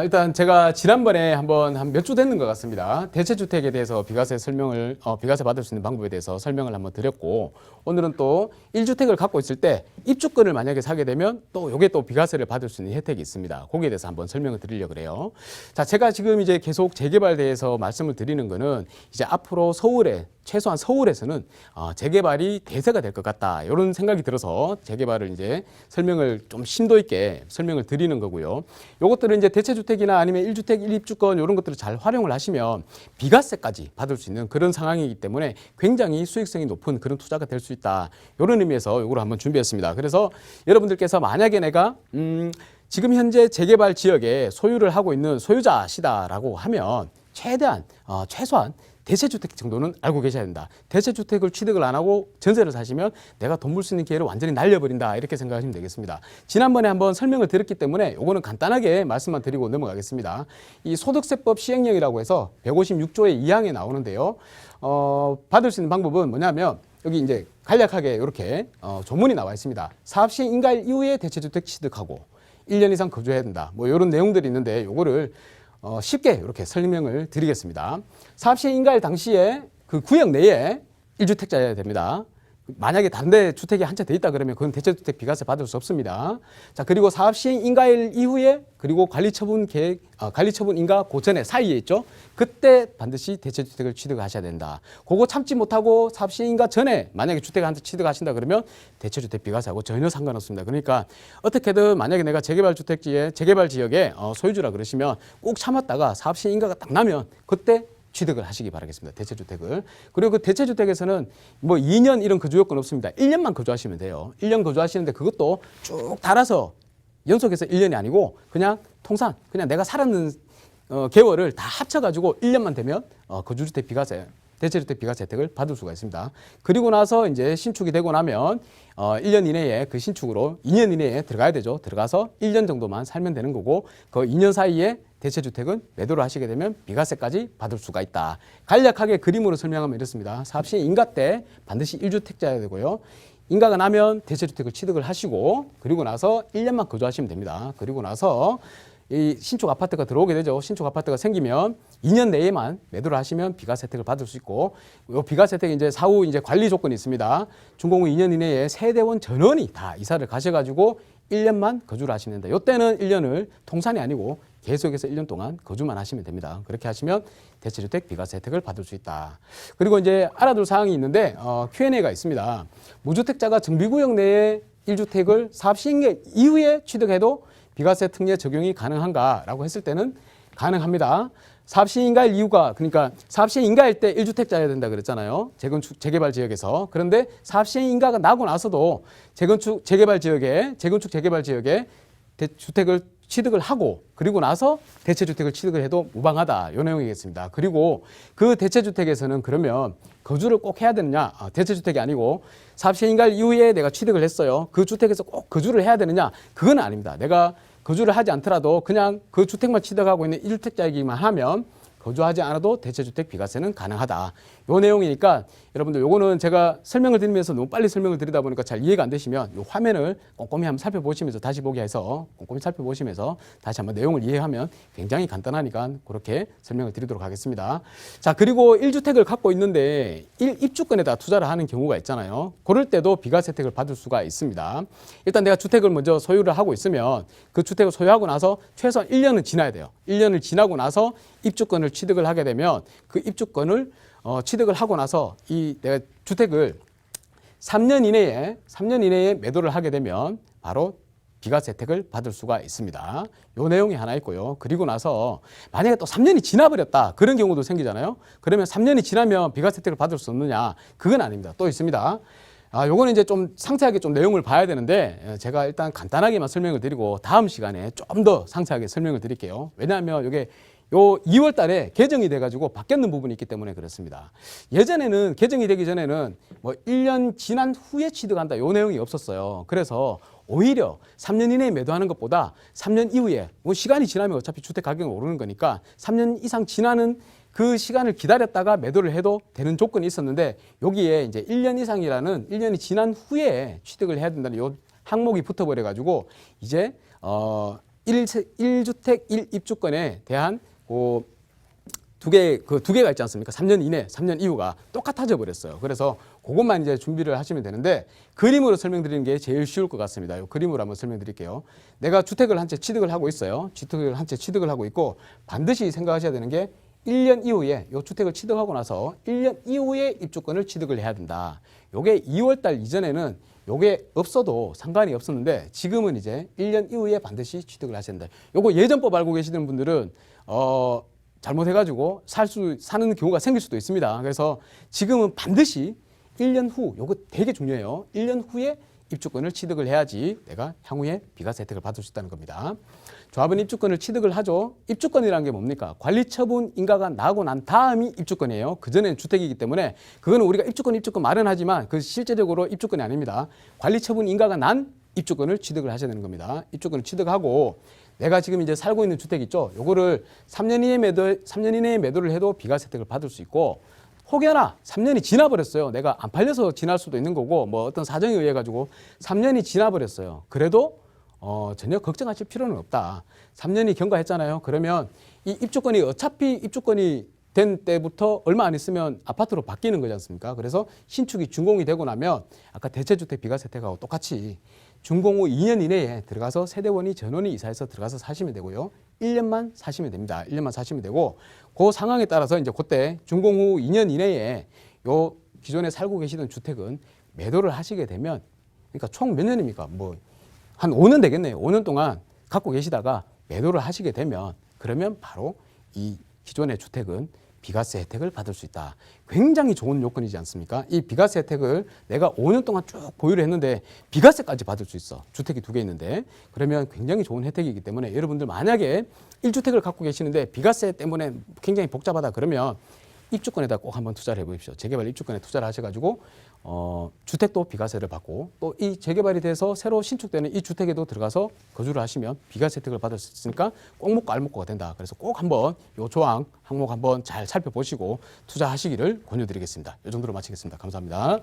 일단 제가 지난번에 한번 한 몇 주 됐는 것 같습니다. 대체주택에 대해서 비과세 설명을, 비과세 받을 수 있는 방법에 대해서 설명을 한번 드렸고, 오늘은 또 1주택을 갖고 있을 때 입주권을 만약에 사게 되면 또 요게 또 비과세를 받을 수 있는 혜택이 있습니다. 거기에 대해서 한번 설명을 드리려고 그래요. 자, 제가 지금 이제 계속 재개발에 대해서 말씀을 드리는 거는 이제 앞으로 서울에 최소한 서울에서는 재개발이 대세가 될 것 같다. 이런 생각이 들어서 재개발을 이제 설명을 좀 심도 있게 설명을 드리는 거고요. 요것들은 이제 대체주택이나 아니면 1주택 1입주권 이런 것들을 잘 활용을 하시면 비과세까지 받을 수 있는 그런 상황이기 때문에 굉장히 수익성이 높은 그런 투자가 될 수 있다. 이런 의미에서 요거를 한번 준비했습니다. 그래서 여러분들께서 만약에 내가 지금 현재 재개발 지역에 소유를 하고 있는 소유자시다라고 하면 최소한 대체주택 정도는 알고 계셔야 된다. 대체주택을 취득을 안 하고 전세를 사시면 내가 돈 벌 수 있는 기회를 완전히 날려버린다. 이렇게 생각하시면 되겠습니다. 지난번에 한번 설명을 드렸기 때문에 이거는 간단하게 말씀만 드리고 넘어가겠습니다. 이 소득세법 시행령이라고 해서 156조의 2항에 나오는데요. 받을 수 있는 방법은 뭐냐면 여기 이제 간략하게 이렇게 조문이 나와 있습니다. 사업시행 인가일 이후에 대체주택 취득하고 1년 이상 거주해야 된다. 뭐 이런 내용들이 있는데 요거를 쉽게 이렇게 설명을 드리겠습니다. 사업시행 인가일 당시에 그 구역 내에 1주택자여야 됩니다. 만약에 다른 데 주택이 한 채 돼 있다 그러면 그건 대체주택 비과세 받을 수 없습니다. 자, 그리고 사업시행 인가일 이후에 그리고 관리처분 인가 그 전에 사이에 있죠. 그때 반드시 대체주택을 취득하셔야 된다. 그거 참지 못하고 사업시행 인가 전에 만약에 주택을 한 채 취득하신다 그러면 대체주택 비과세하고 전혀 상관없습니다. 그러니까 어떻게든 만약에 내가 재개발 지역에 소유주라 그러시면 꼭 참았다가 사업시행 인가가 딱 나면 그때 취득을 하시기 바라겠습니다. 대체주택을. 그리고 그 대체주택에서는 뭐 2년 이런 거주 요건 없습니다. 1년만 거주하시면 돼요. 1년 거주하시는데 그것도 쭉 달아서 연속해서 1년이 아니고 그냥 통산, 그냥 내가 살았는 개월을 다 합쳐가지고 1년만 되면 거주주택 비과세, 대체주택 비과세 혜택을 받을 수가 있습니다. 그리고 나서 이제 신축이 되고 나면 1년 이내에 그 신축으로 2년 이내에 들어가야 되죠. 들어가서 1년 정도만 살면 되는 거고 그 2년 사이에 대체주택은 매도를 하시게 되면 비과세까지 받을 수가 있다. 간략하게 그림으로 설명하면 이렇습니다. 사업시행 인가 때 반드시 1주택자여야 되고요. 인가가 나면 대체주택을 취득을 하시고 그리고 나서 1년만 거주하시면 됩니다. 그리고 나서 이 신축 아파트가 들어오게 되죠. 신축 아파트가 생기면 2년 내에만 매도를 하시면 비과세 혜택을 받을 수 있고 이 비과세 혜택이 이제 사후 이제 관리 조건이 있습니다. 준공 후 2년 이내에 세대원 전원이 다 이사를 가셔가지고 1년만 거주를 하시는데 이때는 1년을 통산이 아니고 계속해서 1년 동안 거주만 하시면 됩니다. 그렇게 하시면 대체주택 비과세 혜택을 받을 수 있다. 그리고 이제 알아둘 사항이 있는데 Q&A가 있습니다. 무주택자가 정비구역 내에 1주택을 사업시행 이후에 취득해도 비과세 특례 적용이 가능한가라고 했을 때는 가능합니다. 사업시행 인가일 이유가 그러니까 사업시행 인가일 때 1주택자여야 된다 그랬잖아요. 재개발 지역에서. 그런데 사업시행 인가가 나고 나서도 재건축 재개발 지역에 주택을 취득을 하고 그리고 나서 대체주택을 취득을 해도 무방하다. 이 내용이겠습니다. 그리고 그 대체주택에서는 그러면 거주를 꼭 해야 되느냐? 대체주택이 아니고 사업시행 인가일 이후에 내가 취득을 했어요. 그 주택에서 꼭 거주를 해야 되느냐? 그건 아닙니다. 내가 거주를 하지 않더라도 그냥 그 주택만 취득하고 있는 1주택자이기만 하면 거주하지 않아도 대체주택 비과세는 가능하다. 요 내용이니까 여러분들 요거는 제가 설명을 드리면서 너무 빨리 설명을 드리다 보니까 잘 이해가 안 되시면 요 화면을 꼼꼼히 한번 살펴보시면서 다시 보기 해서 꼼꼼히 살펴보시면서 다시 한번 내용을 이해하면 굉장히 간단하니까 그렇게 설명을 드리도록 하겠습니다. 자, 그리고 1주택을 갖고 있는데 1입주권에다 투자를 하는 경우가 있잖아요. 그럴 때도 비과세 혜택을 받을 수가 있습니다. 일단 내가 주택을 먼저 소유를 하고 있으면 그 주택을 소유하고 나서 최소한 1년은 지나야 돼요. 1년을 지나고 나서 입주권을 취득을 하게 되면 그 입주권을 취득을 하고 나서 이 내가 주택을 3년 이내에 매도를 하게 되면 바로 비과세 혜택을 받을 수가 있습니다. 요 내용이 하나 있고요. 그리고 나서 만약에 또 3년이 지나버렸다. 그런 경우도 생기잖아요. 그러면 3년이 지나면 비과세 혜택을 받을 수 없느냐? 그건 아닙니다. 또 있습니다. 요거는 이제 좀 상세하게 좀 내용을 봐야 되는데 제가 일단 간단하게만 설명을 드리고 다음 시간에 좀 더 상세하게 설명을 드릴게요. 왜냐하면 이게 요 2월 달에 개정이 돼가지고 바뀌었는 부분이 있기 때문에 그렇습니다. 예전에는 개정이 되기 전에는 뭐 1년 지난 후에 취득한다 요 내용이 없었어요. 그래서 오히려 3년 이내에 매도하는 것보다 3년 이후에 뭐 시간이 지나면 어차피 주택 가격이 오르는 거니까 3년 이상 지나는 그 시간을 기다렸다가 매도를 해도 되는 조건이 있었는데 여기에 이제 1년 이상이라는 1년이 지난 후에 취득을 해야 된다는 요 항목이 붙어버려 가지고 이제 1주택 1입주권에 대한 두 개가 있지 않습니까? 3년 이내, 3년 이후가 똑같아져 버렸어요. 그래서 그것만 이제 준비를 하시면 되는데 그림으로 설명드리는 게 제일 쉬울 것 같습니다. 이 그림으로 한번 설명드릴게요. 내가 주택을 한 채 취득을 하고 있어요. 주택을 한 채 취득을 하고 있고 반드시 생각하셔야 되는 게 1년 이후에 이 주택을 취득하고 나서 1년 이후에 입주권을 취득을 해야 된다. 요게 2월 달 이전에는 요게 없어도 상관이 없었는데 지금은 이제 1년 이후에 반드시 취득을 하셔야 된다. 요거 예전법 알고 계시는 분들은 잘못해가지고 사는 경우가 생길 수도 있습니다. 그래서 지금은 반드시 1년 후, 요거 되게 중요해요. 1년 후에 입주권을 취득을 해야지 내가 향후에 비과세 혜택을 받을 수 있다는 겁니다. 조합은 입주권을 취득을 하죠. 입주권이라는 게 뭡니까? 관리처분 인가가 나고 난 다음이 입주권이에요. 그전에는 주택이기 때문에 그거는 우리가 입주권 말은 하지만 그 실제적으로 입주권이 아닙니다. 관리처분 인가가 난 입주권을 취득을 하셔야 되는 겁니다. 입주권을 취득하고 내가 지금 이제 살고 있는 주택 있죠. 요거를 3년 이내에 매도를 해도 비과세 혜택을 받을 수 있고 혹여나 3년이 지나버렸어요. 내가 안 팔려서 지날 수도 있는 거고 뭐 어떤 사정에 의해 가지고 3년이 지나버렸어요. 그래도 전혀 걱정하실 필요는 없다. 3년이 경과했잖아요. 그러면 이 입주권이 어차피 입주권이 된 때부터 얼마 안 있으면 아파트로 바뀌는 거지 않습니까? 그래서 신축이 준공이 되고 나면 아까 대체주택 비과세 혜택하고 똑같이 준공 후 2년 이내에 들어가서 세대원이 전원이 이사해서 들어가서 사시면 되고요. 1년만 사시면 됩니다. 1년만 사시면 되고 그 상황에 따라서 이제 그때 준공 후 2년 이내에 요 기존에 살고 계시던 주택은 매도를 하시게 되면 그러니까 총 몇 년입니까? 뭐 한 5년 되겠네요. 5년 동안 갖고 계시다가 매도를 하시게 되면 그러면 바로 이 기존의 주택은 비과세 혜택을 받을 수 있다. 굉장히 좋은 요건이지 않습니까? 이 비과세 혜택을 내가 5년 동안 쭉 보유를 했는데 비과세까지 받을 수 있어. 주택이 2개 있는데 그러면 굉장히 좋은 혜택이기 때문에 여러분들 만약에 1주택을 갖고 계시는데 비과세 때문에 굉장히 복잡하다 그러면 입주권에다 꼭 한번 투자를 해보십시오. 재개발 입주권에 투자를 하셔가지고 주택도 비과세를 받고 또 이 재개발이 돼서 새로 신축되는 이 주택에도 들어가서 거주를 하시면 비과세 혜택을 받을 수 있으니까 꼭 먹고 알 먹고가 된다. 그래서 꼭 한번 요 조항 항목 한번 잘 살펴보시고 투자하시기를 권유드리겠습니다. 이 정도로 마치겠습니다. 감사합니다.